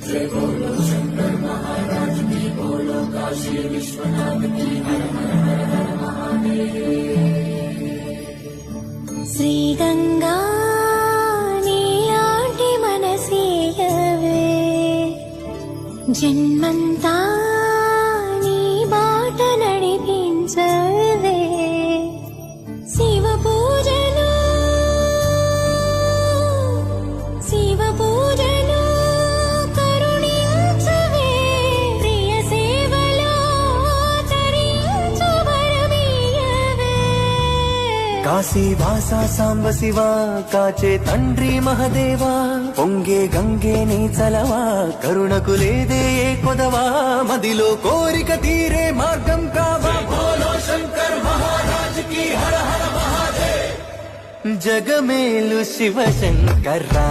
जय बोलो शंकर महाराज की, बोलो काशी विश्वनाथ की, हर हर हर हर महादेव। श्री गंगा नीलांटी मनसीयवे, जन्मंता नी बाట నడిపించవే। శివ పూజలు శివ పూజలు కరుణించవే, ప్రియ సేవలో తరించు వరమీయవే। కాశీవాసా సాంబ శివ కాచే తండ్రి మహదేవా, పొంగే గంగే నీ చలవా, కరుణకు లేదే ఏ కొదవా, మదిలో కోరిక తీరే మార్గం కావా। बोलो शंकर महाराज की, हर हर महादेव। జగమేలు శివ శంకర్రా।